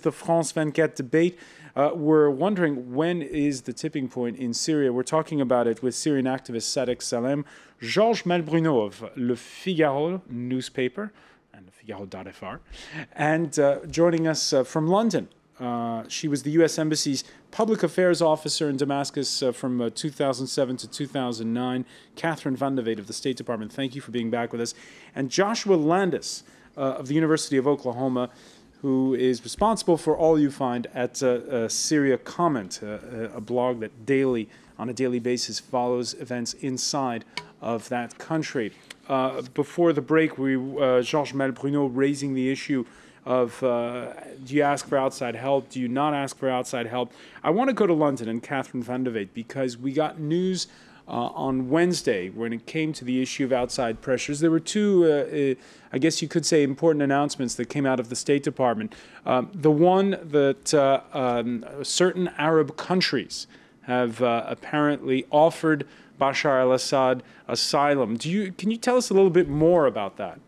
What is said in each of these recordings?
The France 24 debate. We're wondering, when is the tipping point in Syria? We're talking about it with Syrian activist Sadek Salem, Georges Malbruno of Le Figaro newspaper and Le Figaro.fr, and joining us from London. She was the U.S. Embassy's public affairs officer in Damascus from 2007 to 2009. Catherine Van de Weet of the State Department, thank you for being back with us. And Joshua Landis of the University of Oklahoma, who is responsible for all you find at Syria Comment, a blog that on a daily basis, follows events inside of that country. Before the break, Georges Malbruno raising the issue of do you ask for outside help? Do you not ask for outside help? I want to go to London and Catherine Van de Weet, because we got news on Wednesday when it came to the issue of outside pressures. There were two, I guess you could say, important announcements that came out of the State Department. The one that certain Arab countries have apparently offered Bashar al-Assad asylum. Can you tell us a little bit more about that?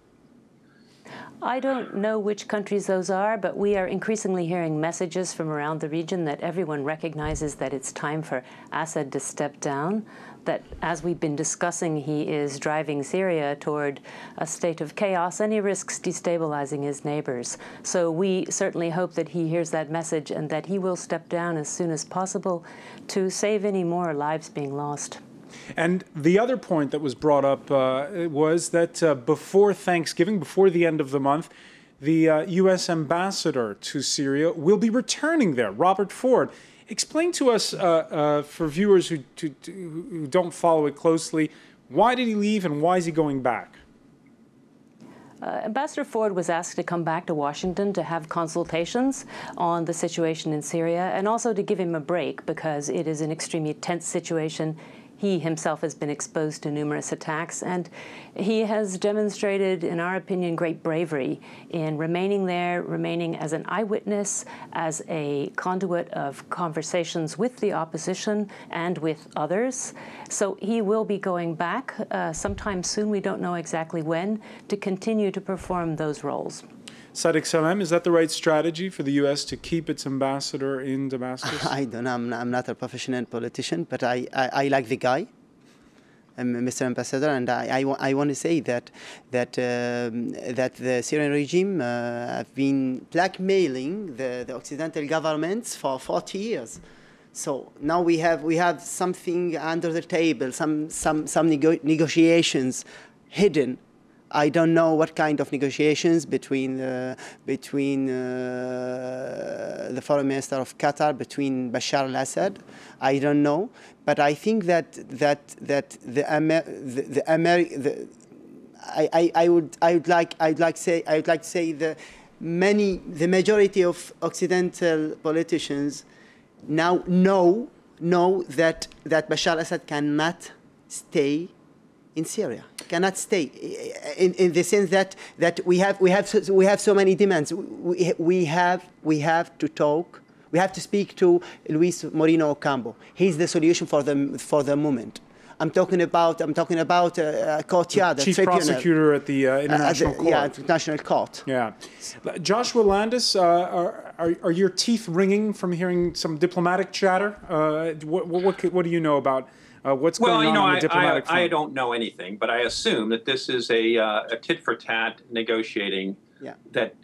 I don't know which countries those are, but we are increasingly hearing messages from around the region that everyone recognizes that it's time for Assad to step down, that as we've been discussing, he is driving Syria toward a state of chaos and he risks destabilizing his neighbors. So we certainly hope that he hears that message and that he will step down as soon as possible to save any more lives being lost. And the other point that was brought up was that before Thanksgiving, before the end of the month, the U.S. ambassador to Syria will be returning there, Robert Ford. Explain to us, for viewers who don't follow it closely, why did he leave and why is he going back? Ambassador Ford was asked to come back to Washington to have consultations on the situation in Syria and also to give him a break because it is an extremely tense situation. He himself has been exposed to numerous attacks, and he has demonstrated, in our opinion, great bravery in remaining there, remaining as an eyewitness, as a conduit of conversations with the opposition and with others. So he will be going back sometime soon, we don't know exactly when, to continue to perform those roles. Sadek Salem, is that the right strategy for the U.S. to keep its ambassador in Damascus? I don't know. I'm not a professional politician, but I like the guy, Mr. Ambassador, and I want to say that the Syrian regime have been blackmailing the Occidental governments for 40 years. So now we have something under the table, some negotiations hidden. I don't know what kind of negotiations between the foreign minister of Qatar, between Bashar al-Assad. I don't know, but I think I would like to say the majority of Occidental politicians now know that Bashar al-Assad cannot stay in Syria, cannot stay, in the sense that we have so many demands. We have to talk. We have to speak to Luis Moreno Ocampo. He's the solution for the moment. I'm talking about Courtyard, Chief Prosecutor at the International Court. Yeah, International Court. Yeah, Joshua Landis, are your teeth ringing from hearing some diplomatic chatter? What do you know about what's going on the diplomatic front? I don't know anything, but I assume that this is a tit-for-tat negotiating. Yeah. That,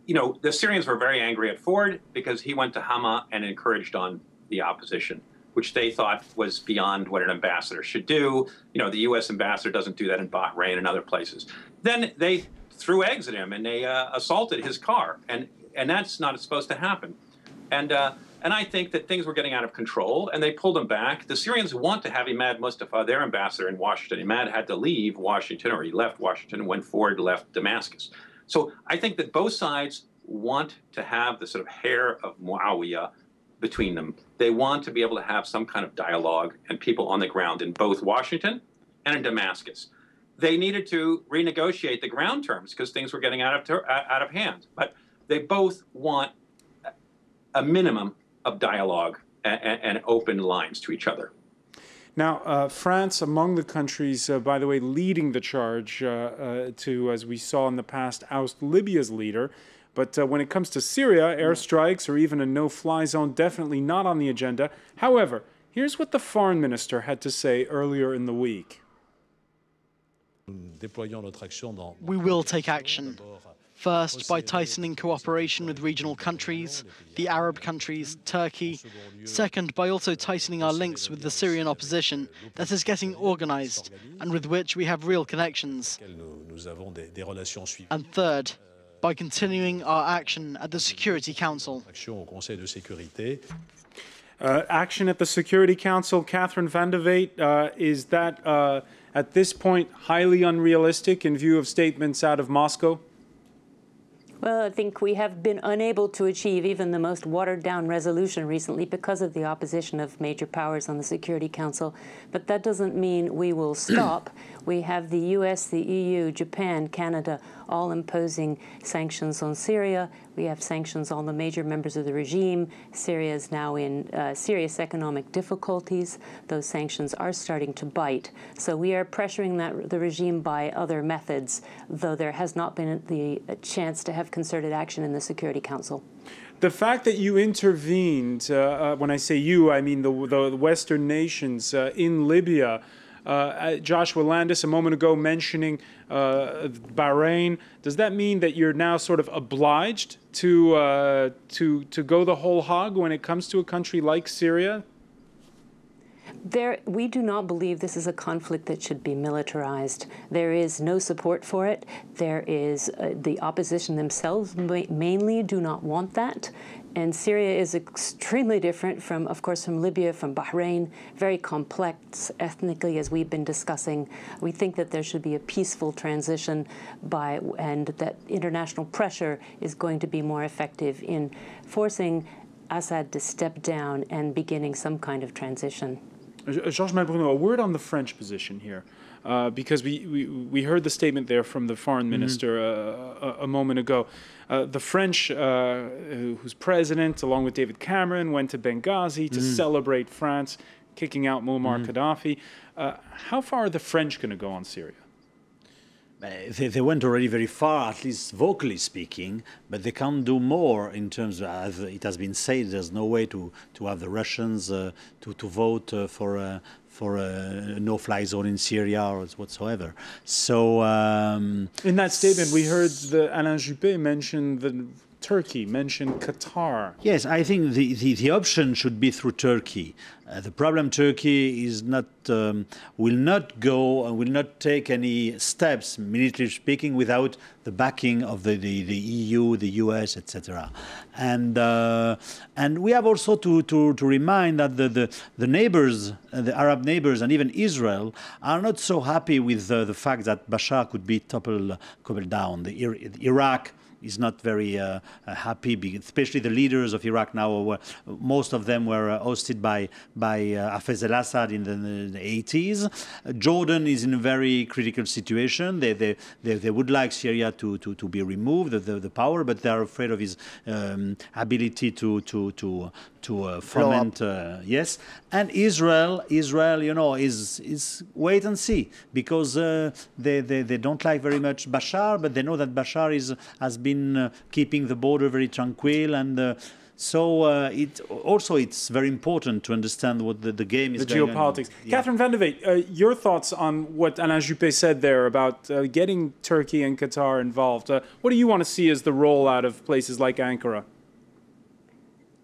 the Syrians were very angry at Ford because he went to Hama and encouraged on the opposition, which they thought was beyond what an ambassador should do. The U.S. ambassador doesn't do that in Bahrain and other places. Then they threw eggs at him and they assaulted his car, and that's not supposed to happen. And I think that things were getting out of control, and they pulled him back. The Syrians want to have Imad Mustafa, their ambassador in Washington. Imad had to leave Washington, or he left Washington when Ford left Damascus. So I think that both sides want to have the sort of hair of Muawiyah between them. They want to be able to have some kind of dialogue and people on the ground in both Washington and in Damascus. They needed to renegotiate the ground terms because things were getting out of hand. But they both want a minimum of dialogue and open lines to each other. Now, France, among the countries, by the way, leading the charge to, as we saw in the past, oust Libya's leader. But when it comes to Syria, airstrikes or even a no-fly zone, definitely not on the agenda. However, here's what the foreign minister had to say earlier in the week. We will take action. First, by tightening cooperation with regional countries, the Arab countries, Turkey. Second, by also tightening our links with the Syrian opposition that is getting organized and with which we have real connections. And third, by continuing our action at the Security Council. Action at the Security Council, Catherine van de Weet, is that at this point highly unrealistic in view of statements out of Moscow? Well, I think we have been unable to achieve even the most watered-down resolution recently because of the opposition of major powers on the Security Council. But that doesn't mean we will stop. We have the US, the EU, Japan, Canada, all imposing sanctions on Syria. We have sanctions on the major members of the regime. Syria is now in serious economic difficulties. Those sanctions are starting to bite. So we are pressuring the regime by other methods, though there has not been the chance to have concerted action in the Security Council. The fact that you intervened, when I say you, I mean the Western nations in Libya, Joshua Landis a moment ago mentioning Bahrain. Does that mean that you're now sort of obliged to go the whole hog when it comes to a country like Syria? We do not believe this is a conflict that should be militarized. There is no support for it. There is the opposition themselves mainly do not want that. And Syria is extremely different from, of course, from Libya, from Bahrain, very complex ethnically, as we've been discussing. We think that there should be a peaceful transition and that international pressure is going to be more effective in forcing Assad to step down and beginning some kind of transition. Georges Malbruno, a word on the French position here, because we heard the statement there from the foreign minister a moment ago. The French, whose president, along with David Cameron, went to Benghazi to celebrate France kicking out Muammar Gaddafi. How far are the French going to go on Syria? They went already very far, at least vocally speaking, but they can't do more in terms of, as it has been said, there's no way to have the Russians to vote for a no-fly zone in Syria or whatsoever. So in that statement, we heard Alain Juppé mention Turkey, mention Qatar. Yes, I think the option should be through Turkey. The problem, Turkey is not will not take any steps, militarily speaking, without the backing of the EU, the US, etc. And we have also to remind that the neighbors, the Arab neighbors, and even Israel are not so happy with the fact that Bashar could be toppled down. Iraq is not very happy, especially the leaders of Iraq now. Most of them were hosted by Hafez al-Assad in the 80s. Jordan is in a very critical situation. They would like Syria to be removed, the power, but they are afraid of his ability to foment. Yes, and Israel, you know, is wait and see, because they don't like very much Bashar, but they know that Bashar has been keeping the border very tranquil, and so it's very important to understand what the game is. The geopolitics. Yeah. Catherine van de Weet, your thoughts on what Alain Juppé said there about getting Turkey and Qatar involved. What do you want to see as the role out of places like Ankara?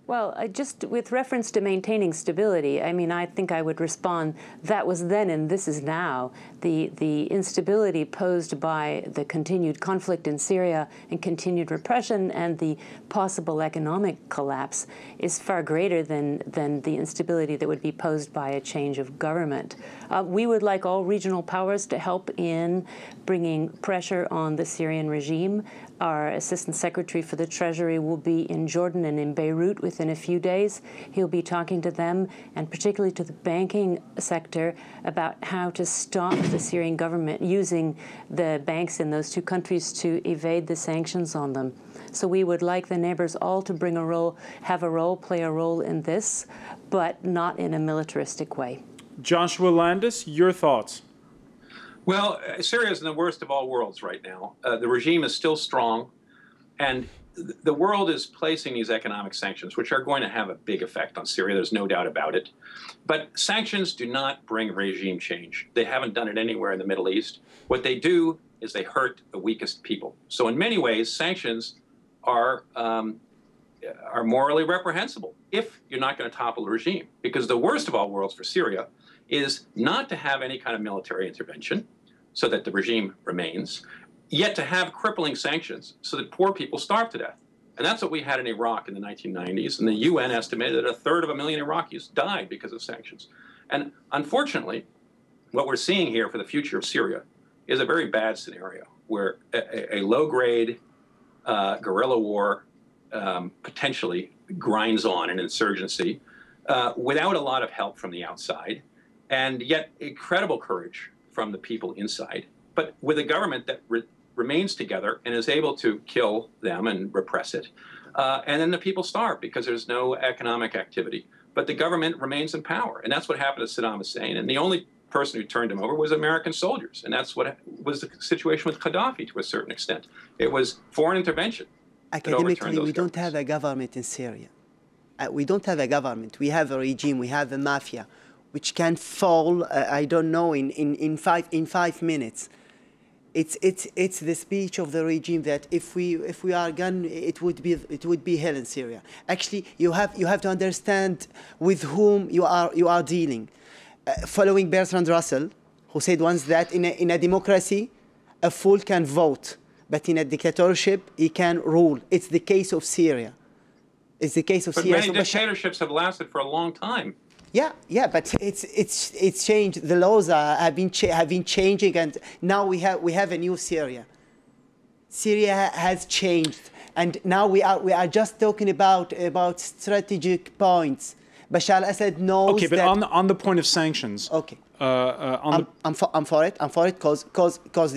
Well, just with reference to maintaining stability, I mean, I think I would respond, that was then and this is now. The instability posed by the continued conflict in Syria and continued repression and the possible economic collapse is far greater than the instability that would be posed by a change of government. We would like all regional powers to help in bringing pressure on the Syrian regime. Our Assistant Secretary for the Treasury will be in Jordan and in Beirut within a few days. He'll be talking to them, and particularly to the banking sector, about how to stop the Syrian government using the banks in those two countries to evade the sanctions on them. So we would like the neighbors all to play a role in this, but not in a militaristic way. Joshua Landis, your thoughts? Well, Syria is in the worst of all worlds right now. The regime is still strong, and the world is placing these economic sanctions, which are going to have a big effect on Syria. There's no doubt about it. But sanctions do not bring regime change. They haven't done it anywhere in the Middle East. What they do is they hurt the weakest people. So in many ways, sanctions are morally reprehensible if you're not going to topple a regime. Because the worst of all worlds for Syria is not to have any kind of military intervention so that the regime remains, yet to have crippling sanctions so that poor people starve to death. And that's what we had in Iraq in the 1990s. And the UN estimated that 1/3 of a million Iraqis died because of sanctions. And unfortunately, what we're seeing here for the future of Syria is a very bad scenario where a low-grade guerrilla war potentially grinds on an insurgency without a lot of help from the outside, and yet incredible courage from the people inside, but with a government that remains together and is able to kill them and repress it. And then the people starve because there's no economic activity. But the government remains in power. And that's what happened to Saddam Hussein. And the only person who turned him over was American soldiers. And that's what was the situation with Gaddafi to a certain extent. It was foreign intervention. Academically, we don't have a government in Syria. We don't have a government. We have a regime. We have a mafia, which can fall, I don't know, in 5 minutes. It's the speech of the regime that if we are gone, it would be hell in Syria. Actually, you have to understand with whom you are dealing. Following Bertrand Russell, who said once that in a democracy, a fool can vote, but in a dictatorship, he can rule. It's the case of Syria. It's the case of Syria. But many dictatorships have lasted for a long time. Yeah, but it's changed. The laws have been changing, and now we have a new Syria. Syria has changed, and now we are just talking about strategic points. Bashar al-Assad knows. Okay, but that on the point of sanctions. Okay. I'm for it because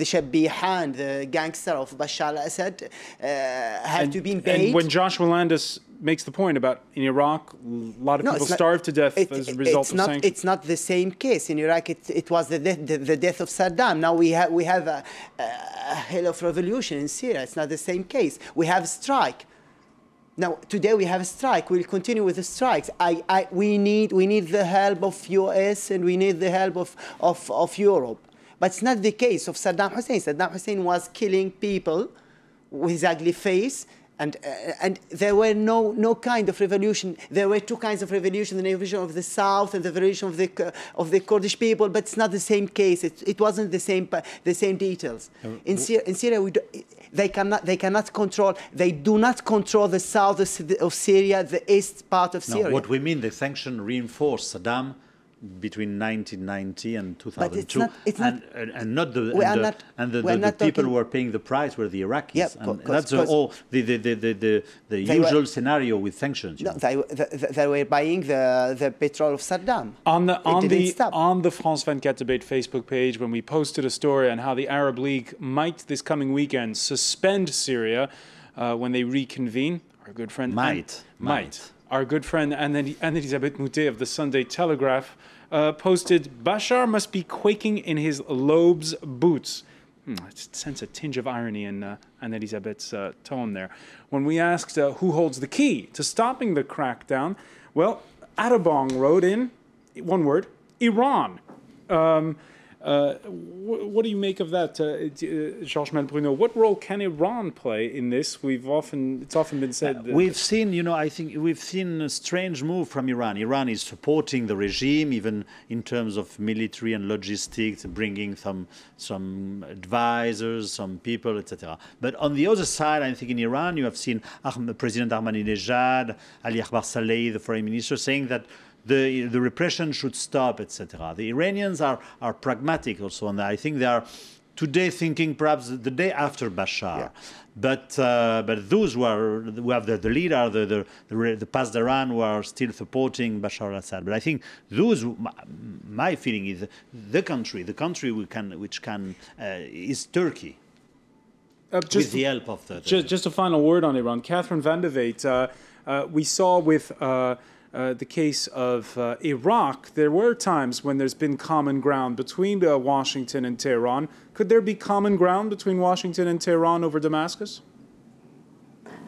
the Shabihan, the gangster of Bashar al-Assad, had to be paid. And when Joshua Landis makes the point about in Iraq, a lot of people starved to death as a result of sanctions. It's not the same case. In Iraq, it was the death of Saddam. Now we have a hell of revolution in Syria. It's not the same case. We have a strike. Now, today we have a strike. We'll continue with the strikes. We need the help of US and we need the help of Europe. But it's not the case of Saddam Hussein. Saddam Hussein was killing people with his ugly face, and there were no kind of revolution. There were two kinds of revolution: the revolution of the South and the revolution of the Kurdish people. But it's not the same case. It wasn't the same details. In Syria, they cannot control. They do not control the south of Syria, the east part of Syria. No, what we mean, the sanction reinforced Saddam between 1990 and 2002, the people who were paying the price were the Iraqis. Yeah, and that's all the usual scenario with sanctions. No, they were buying the petrol of Saddam. On the France 24 debate Facebook page, when we posted a story on how the Arab League might this coming weekend suspend Syria when they reconvene, our good friend might. Our good friend Anne-Elisabeth Moutet of the Sunday Telegraph posted, "Bashar must be quaking in his Loeb's boots." I sense a tinge of irony in Anne-Elisabeth's tone there. When we asked who holds the key to stopping the crackdown, well, Atabong wrote in, one word, Iran. What do you make of that, Georges Malbruno? What role can Iran play in this? It's often been said that we've seen, I think we've seen a strange move from Iran. Iran is supporting the regime, even in terms of military and logistics, bringing some advisors, some people, etc. But on the other side, I think in Iran, you have seen President Ahmadinejad, Ali Akbar Saleh, the foreign minister, saying that the repression should stop, etc. The Iranians are pragmatic also, and I think they are today thinking perhaps the day after Bashar. Yeah. But those who have the leader, the Pasdaran, who are still supporting Bashar al-Assad. But I think those, my feeling is the country which can is Turkey. With the help of the just a final word on Iran. Catherine van der Weijt, we saw with the case of Iraq, there were times when there's been common ground between Washington and Tehran. Could there be common ground between Washington and Tehran over Damascus?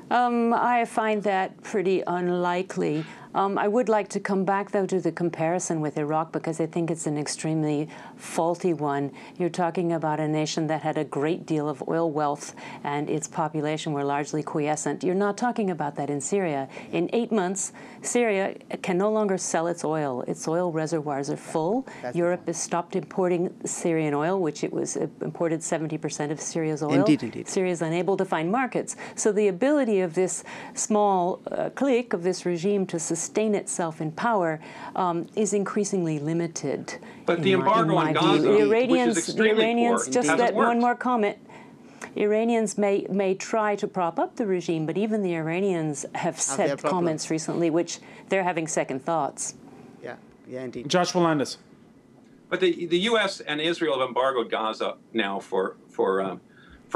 I find that pretty unlikely. I would like to come back, though, to the comparison with Iraq, because I think it's an extremely faulty one. You're talking about a nation that had a great deal of oil wealth, and its population were largely quiescent. You're not talking about that in Syria. In 8 months, Syria can no longer sell its oil. Its oil reservoirs are full. Europe has stopped importing Syrian oil, which it was imported 70% of Syria's oil. Indeed. Syria is unable to find markets. So the ability of this small clique, of this regime, to sustain itself in power is increasingly limited. But the embargo on Gaza, the Iranians, poor, just that worked. one more comment. Iranians may try to prop up the regime, but even the Iranians have said comments recently which they're having second thoughts. Yeah, indeed. Joshua Landis. But the U.S. and Israel have embargoed Gaza now for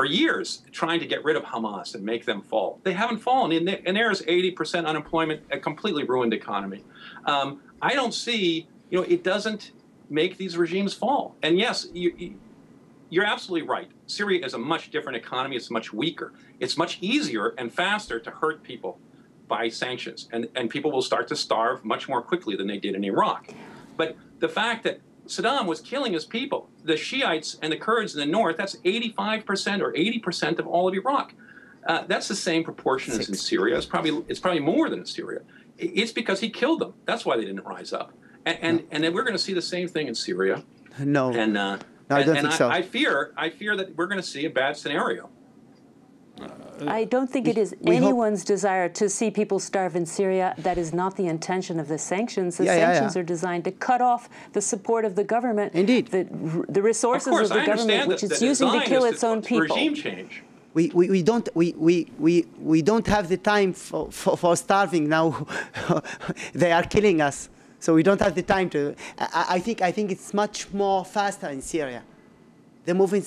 years, trying to get rid of Hamas and make them fall. They haven't fallen. And there's 80% unemployment, a completely ruined economy. I don't see, it doesn't make these regimes fall. And yes, you're absolutely right. Syria is a much different economy. It's much weaker. It's much easier and faster to hurt people by sanctions. And people will start to starve much more quickly than they did in Iraq. But the fact that Saddam was killing his people, the Shiites and the Kurds in the north, that's 85% or 80% of all of Iraq. That's the same proportion as in Syria. It's probably more than in Syria. It's because he killed them. That's why they didn't rise up. And then we're going to see the same thing in Syria. No. And I don't think so. I fear that we're going to see a bad scenario. I don't think it is anyone's desire to see people starve in Syria. That is not the intention of the sanctions. The sanctions are designed to cut off the support of the government. Indeed. The resources of the government, which it's using to kill its own people. Regime change. We don't have the time for starving now. They are killing us, so we don't have the time to. I think it's much more faster in Syria. The movement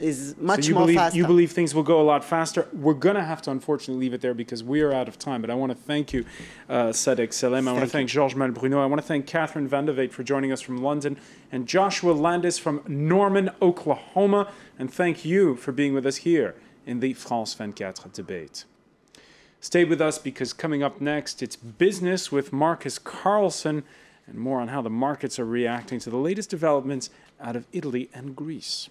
is much more faster. You believe things will go a lot faster. We're going to have to, unfortunately, leave it there because we are out of time. But I want to thank you, Sadek Salem. I want to thank Georges Malbruno. I want to thank Catherine Van de Weet for joining us from London, and Joshua Landis from Norman, Oklahoma. And thank you for being with us here in the France 24 debate. Stay with us because coming up next, it's business with Marcus Carlson and more on how the markets are reacting to the latest developments out of Italy and Greece.